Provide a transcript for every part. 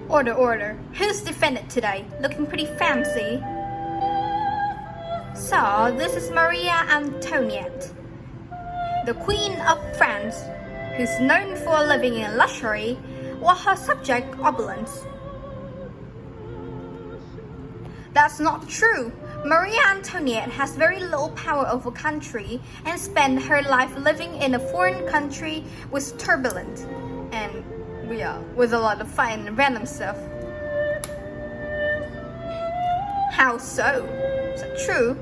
Order, order. Who's defended today? Looking pretty fancy. So, this is Maria Antoinette, the Queen of France, who's known for living in luxury while her subject opulence. That's not true. Maria Antoinette has very little power over country and spent her life living in a foreign country with turbulence and with a lot of fight and random stuff. How so? Is that true?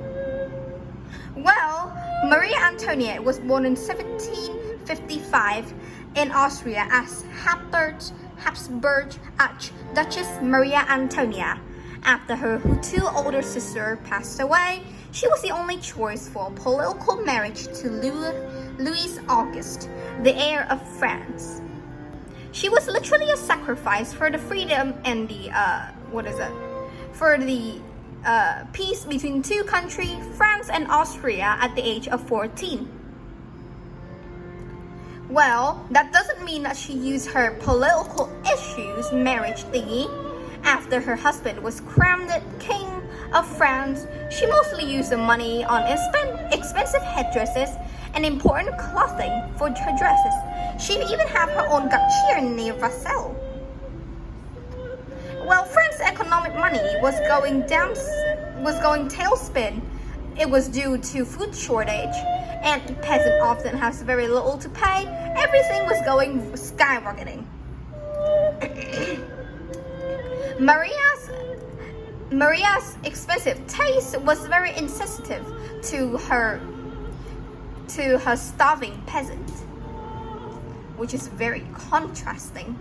Well, Maria Antoinette was born in 1755 in Austria as Habsburg Archduchess Maria Antonia. After her two older sisters passed away, she was the only choice for a political marriage to Louis Auguste, the heir of France. She was literally a sacrifice for the freedom and the peace between two countries, France and Austria, at the age of 14. Well, that doesn't mean that she used her political issues marriage thingy. After her husband was crowned King of France, she mostly used the money on expensive headdresses and important clothing for her dresses. She even had her own gartier near Versailles. While France's economic money was going tailspin, it was due to food shortage, and peasant often has very little to pay. Everything was going skyrocketing. Maria's expensive taste was very insensitive to her starving peasant, which is very contrasting.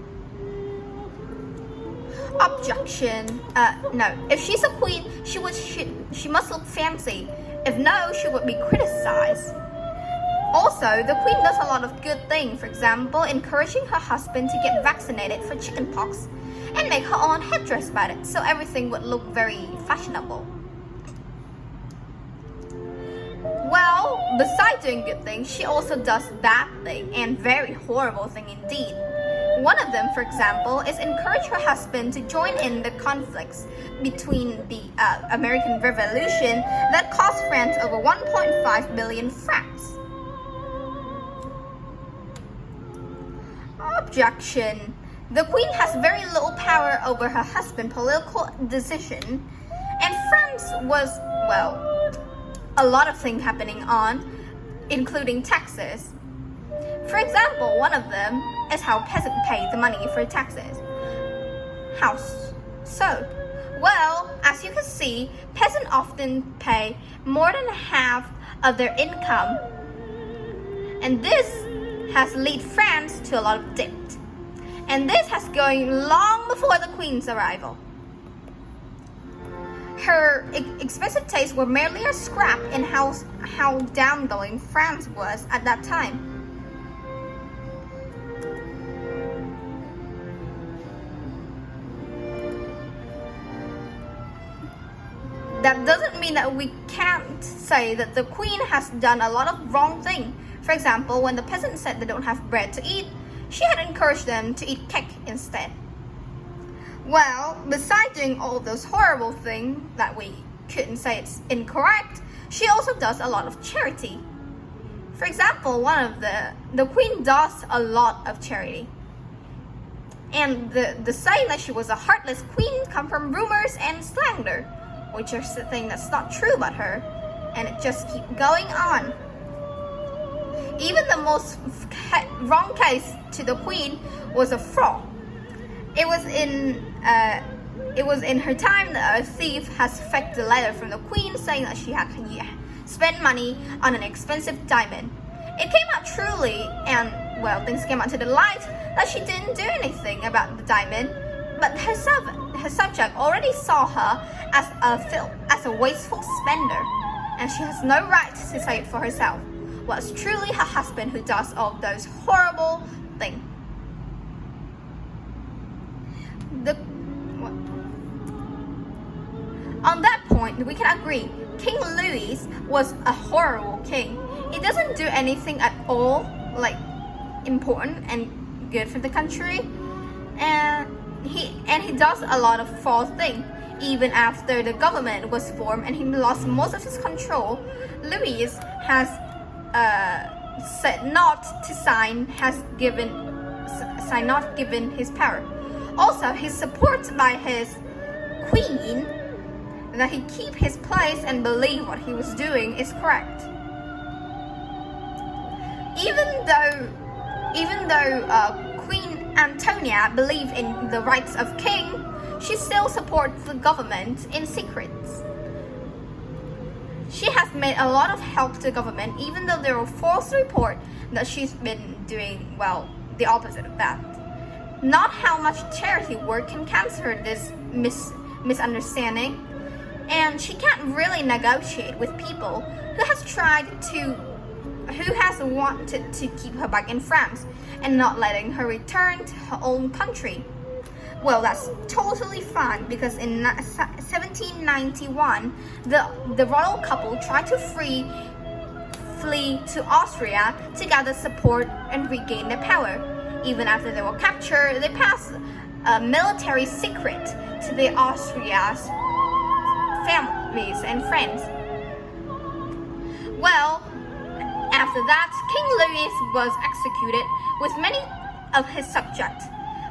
Objection. No. If she's a queen, she must look fancy. If no, she would be criticized. Also, the queen does a lot of good things. For example, encouraging her husband to get vaccinated for chickenpox and make her own headdress about it, so everything would look very fashionable. Well, besides doing good things, she also does bad things, and very horrible things indeed. One of them, for example, is encourage her husband to join in the conflicts between the American Revolution that cost France over 1.5 billion francs. Objection. The queen has very little power over her husband's political decision, and France was, a lot of things happening on, including taxes. For example, one of them is how peasants pay the money for taxes. How so? Well, as you can see, peasants often pay more than half of their income, and this has led France to a lot of debt. And this has going long before the queen's arrival. Her expensive tastes were merely a scrap in how downgoing France was at that time. That doesn't mean that we can't say that the queen has done a lot of wrong things. For example, when the peasants said they don't have bread to eat, she had encouraged them to eat cake instead. Well, besides doing all those horrible things that we couldn't say it's incorrect, she also does a lot of charity. For example, the queen does a lot of charity. And the saying that she was a heartless queen come from rumors and slander, which is the thing that's not true about her, and it just keeps going on. Even the most wrong case to the queen was a fraud. It was in her time that a thief has faked a letter from the queen saying that she had spent money on an expensive diamond. It came out truly, and things came out to the light that she didn't do anything about the diamond, but her subject already saw her as a wasteful spender, and she has no right to say it for herself. Well, it's truly her husband who does all those horrible things. On that point, we can agree, King Louis was a horrible king. He doesn't do anything at all, important and good for the country. And he does a lot of false things. Even after the government was formed and he lost most of his control, Louis has said not to sign not given his power. Also, he's supported by his queen that he keep his place and believe what he was doing is correct. Even though Queen Antonia believed in the rights of king, she still supports the government in secret. She has made a lot of help to the government, even though there were false reports that she's been doing, well, the opposite of that. Not how much charity work can cancel this misunderstanding, and she can't really negotiate with people who has wanted to keep her back in France and not letting her return to her own country. Well, that's totally fine because in 1791, the royal couple tried to flee to Austria to gather support and regain their power. Even after they were captured, they passed a military secret to the Austria's families and friends. Well, after that, King Louis was executed with many of his subjects.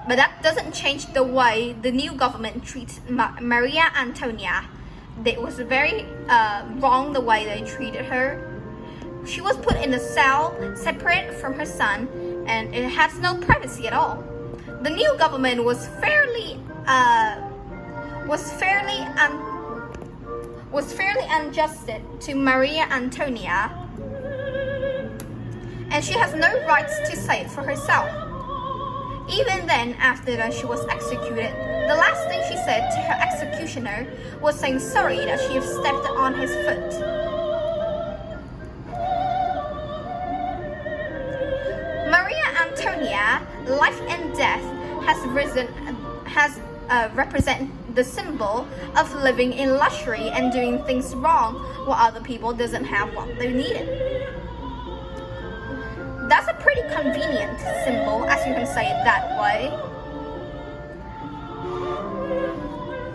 But that doesn't change the way the new government treats Maria Antonia. It was very wrong the way they treated her. She was put in a cell separate from her son, and it has no privacy at all. The new government was fairly unjust to Maria Antonia, and she has no rights to say it for herself. Even then, after that she was executed, the last thing she said to her executioner was saying sorry that she had stepped on his foot. Maria Antonia, life and death, represent the symbol of living in luxury and doing things wrong while other people doesn't have what they needed. That's a pretty convenient symbol, as you can say it that way.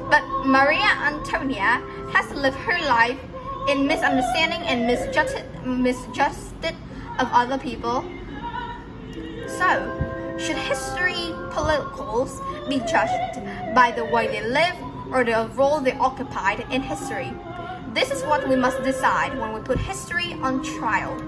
But Maria Antonia has lived her life in misunderstanding and misjudged of other people. So, should history politicals be judged by the way they live or the role they occupied in history? This is what we must decide when we put history on trial.